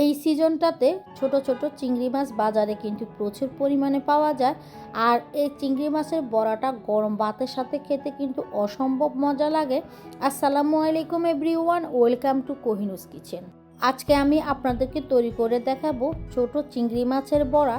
এই সিজনটাতে ছোট ছোট চিংড়ি মাছ বাজারে কিন্তু প্রচুর পরিমাণে পাওয়া যায়। আর এই চিংড়ি মাছের বড়াটা গরম ভাতের সাথে খেতে কিন্তু অসম্ভব মজা লাগে। আসসালামু আলাইকুম এভরিওয়ান, ওয়েলকাম টু কোহিনুস কিচেন। আজকে আমি আপনাদেরকে তৈরি করে দেখাবো ছোট চিংড়ি মাছের বড়া।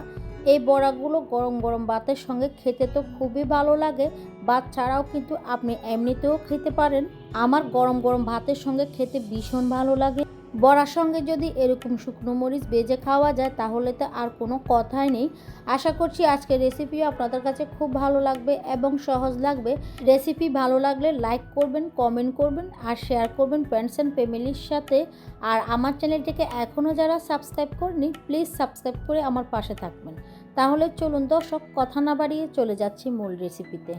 এই বড়াগুলো গরম গরম ভাতের সঙ্গে খেতে তো খুবই ভালো লাগে, ভাত ছাড়াও কিন্তু আপনি এমনিতেও খেতে পারেন। আমার গরম গরম ভাতের সঙ্গে খেতে ভীষণ ভালো লাগে। বড়ার সঙ্গে যদি এরকম শুকনো মরিচ ভেজে খাওয়া যায় তাহলে তো আর কোনো কথাই নেই। আশা করছি আজকের রেসিপিও আপনাদের কাছে খুব ভালো লাগবে এবং সহজ লাগবে। রেসিপি ভালো লাগলে লাইক করবেন, কমেন্ট করবেন আর শেয়ার করবেন ফ্রেন্ডস অ্যান্ড ফ্যামিলির সাথে। আর আমার চ্যানেলটিকে এখনও যারা সাবস্ক্রাইব করেনি প্লিজ সাবস্ক্রাইব করে আমার পাশে থাকবেন। তাহলে চলুন দর্শক, কথা না বাড়িয়ে চলে যাচ্ছি মূল রেসিপিতে।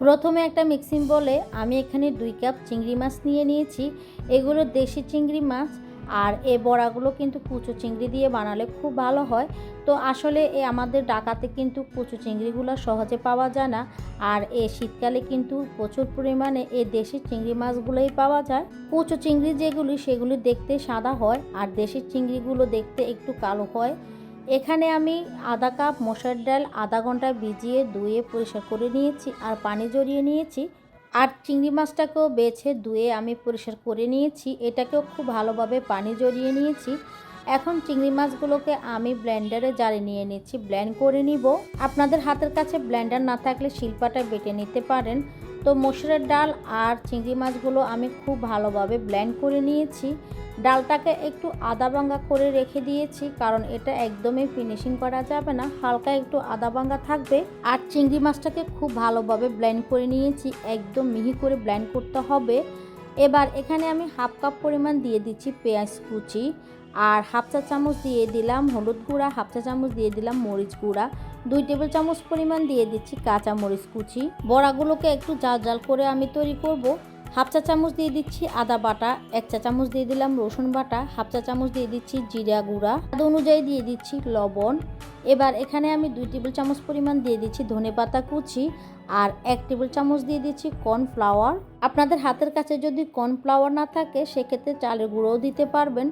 প্রথমে একটা মিক্সিং বলে আমি এখানে 2 কাপ চিংড়ি মাছ নিয়ে নিয়েছি। এগুলো দেশি চিংড়ি মাছ। আর এই বড়াগুলো কিন্তু কুচো চিংড়ি দিয়ে বানালে খুব ভালো হয়। তো আসলে আমাদের ঢাকাতে কিন্তু কুচো চিংড়িগুলো সহজে পাওয়া যায় না। আর এই শীতকালে কিন্তু প্রচুর পরিমাণে এই দেশি চিংড়ি মাছগুলোই পাওয়া যায়। কুচো চিংড়ি যেগুলি সেগুলি দেখতে সাদা হয় আর দেশি চিংড়িগুলো দেখতে একটু কালো হয়। এখানে আমি আধা কাপ মসুর ডাল আধা ঘন্টা ভিজিয়ে ধুয়ে পরিষ্কার করে নিয়েছি আর পানি ঝরিয়ে নিয়েছি। আর চিংড়ি মাছটাকেও বেছে ধুয়ে আমি পরিষ্কার করে নিয়েছি, এটাকেও খুব ভালোভাবে পানি ঝরিয়ে নিয়েছি। এখন চিংড়ি মাছগুলোকে আমি ব্লেন্ডারে জারে নিয়ে নিচ্ছি, ব্লেন্ড করে নিব। আপনাদের হাতের কাছে ব্লেন্ডার না থাকলে শিলপাটা বেটে নিতে পারেন। তো মসুরের ডাল আর চিংড়ি মাছগুলো আমি খুব ভালোভাবে ব্লেন্ড করে নিয়েছি। ডালটাকে একটু আদা ভাঙা করে রেখে দিয়েছি, কারণ এটা একদমই ফিনিশিং করা যাবে না, হালকা একটু আদা ভাঙা থাকবে। আর চিংড়ি মাছটাকে খুব ভালোভাবে ব্লেন্ড করে নিয়েছি, একদম মিহি করে ব্লেন্ড করতে হবে। এবার এখানে আমি হাফ কাপ পরিমাণ দিয়ে দিচ্ছি পেঁয়াজ কুচি, আর হাফ চা চামচ দিয়ে দিলাম হলুদ গুঁড়া, হাফ চা চামচ দিয়ে দিলাম মরিচ গুঁড়া, 2 টেবিল চামচ পরিমাণ দিয়ে দিচ্ছি কাঁচা মরিচ কুচি। বড়াগুলোকে একটু জাল জাল করে আমি তৈরি করব। হাফ চা চামচ দিয়ে দিচ্ছি আদা বাটা, 1 চা চামচ দিয়ে দিলাম রসুন বাটা, হাফ চা চামচ দিয়ে দিচ্ছি জিরা গুঁড়া, স্বাদ অনুযায়ী দিয়ে দিচ্ছি লবণ। এবার এখানে আমি 2 টেবিল চামচ পরিমাণ দিয়ে দিচ্ছি ধনেপাতা কুচি, আর 1 টেবিল চামচ দিয়ে দিচ্ছি কর্নফ্লাওয়ার। আপনাদের হাতের কাছে যদি কর্নফ্লাওয়ার না থাকে সেক্ষেত্রে চালের গুঁড়োও দিতে পারবেন।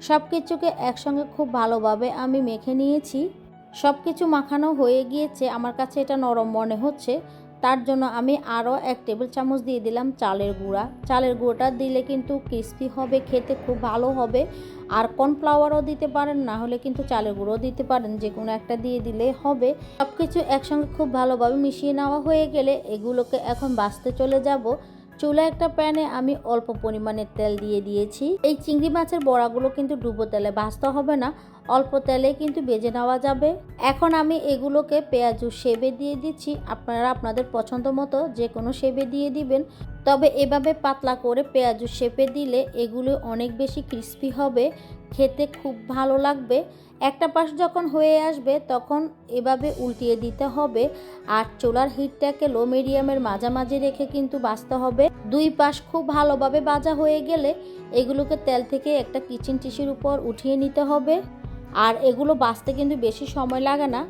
সব কিছুকে একসঙ্গে খুব ভালোভাবে আমি মেখে নিয়েছি। সব কিছু মাখানো হয়ে গিয়েছে, আমার কাছে এটা নরম মনে হচ্ছে, তার জন্য আমি আরও 1 টেবিল চামচ দিয়ে দিলাম চালের গুঁড়া। চালের গুঁড়োটা দিলে কিন্তু ক্রিস্পি হবে, খেতে খুব ভালো হবে। আর কর্নফ্লাওয়ারও দিতে পারেন, না হলে কিন্তু চালের গুঁড়ো দিতে পারেন, যে কোনো একটা দিয়ে দিলে হবে। সব কিছু একসঙ্গে খুব ভালোভাবে মিশিয়ে নেওয়া হয়ে গেলে এগুলোকে এখন ভাজতে চলে যাব। চুলা একটা প্যানে আমি অল্প পরিমাণে তেল দিয়ে দিয়েছি। এই চিংড়ি মাছের বড়াগুলো কিন্তু ডুবো তেলে ভাজতে হবে না, অল্প তেলে কিন্তু ভেজে নেওয়া যাবে। এখন আমি এগুলোকে পেঁয়াজু শেপে দিয়ে দিচ্ছি, আপনারা আপনাদের পছন্দ মতো যে কোনো শেপে দিয়ে দিবেন। তবে এভাবে পাতলা করে পেঁয়াজু শেপে দিলে এগুলো অনেক বেশি ক্রিস্পি হবে, খেতে খুব ভালো লাগবে। একটা পাশ যখন হয়ে আসবে তখন এভাবে উল্টিয়ে দিতে হবে। আর চুলার হিটটাকে লো মিডিয়ামের মাঝামাঝি রেখে কিন্তু ভাজতে হবে। 2 পাশ খুব ভালোভাবে ভাজা হয়ে গেলে এগুলোকে তেল থেকে একটা কিচেন টিস্যুর উপর উঠিয়ে নিতে হবে। আর এগুলো ভাজতে কিন্তু বেশি সময় লাগে না,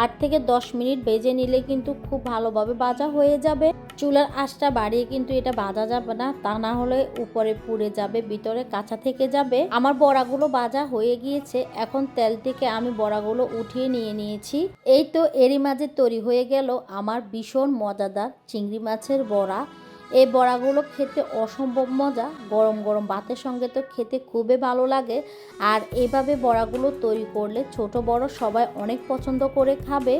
8 থেকে 10 মিনিট ভেজে নিলে কিন্তু খুব ভালোভাবে ভাজা হয়ে যাবে। চুলার আঁচটা বাড়িয়ে কিন্তু এটা ভাজা যাবে না, তা না হলে উপরে পুড়ে যাবে, ভিতরে কাঁচা থেকে যাবে। আমার বড়াগুলো ভাজা হয়ে গিয়েছে, এখন তেল থেকে আমি বড়াগুলো উঠিয়ে নিয়ে নিয়েছি। এই তো এরই মাঝে তৈরি হয়ে গেল আমার ভীষণ মজাদার চিংড়ি মাছের বড়া। এই বড়াগুলো খেতে অসম্ভব মজা, গরম গরম ভাতের সঙ্গে তো খেতে খুবই ভালো লাগে। আর এইভাবে বড়াগুলো তৈরি করলে ছোট বড় সবাই অনেক পছন্দ করে খাবে।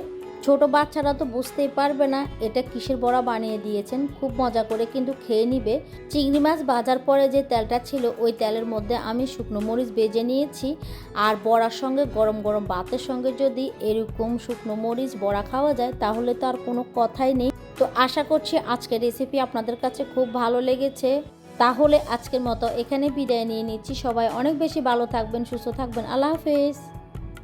ছোট বাচ্চারা তো বুঝতেই পারবে না এটা কিসের বড়া বানিয়ে দিয়েছেন, খুব মজা করে কিন্তু খেয়ে নিবে। চিংড়ি মাছ ভাজার পরে যে তেলটা ছিল ওই তেলের মধ্যে আমি শুকনো মরিচ ভেজে নিয়েছি। আর বড়ার সঙ্গে গরম গরম ভাতের সঙ্গে যদি এরকম শুকনো মরিচ বড়া খাওয়া যায় তাহলে তো আর কোনো কথাই নেই। তো আশা করছি আজকের রেসিপি আপনাদের কাছে খুব ভালো লেগেছে। তাহলে আজকের মতো এখানে বিদায় নিয়ে নিচ্ছি। সবাই অনেক বেশি ভালো থাকবেন, সুস্থ থাকবেন। আল্লাহ হাফেজ।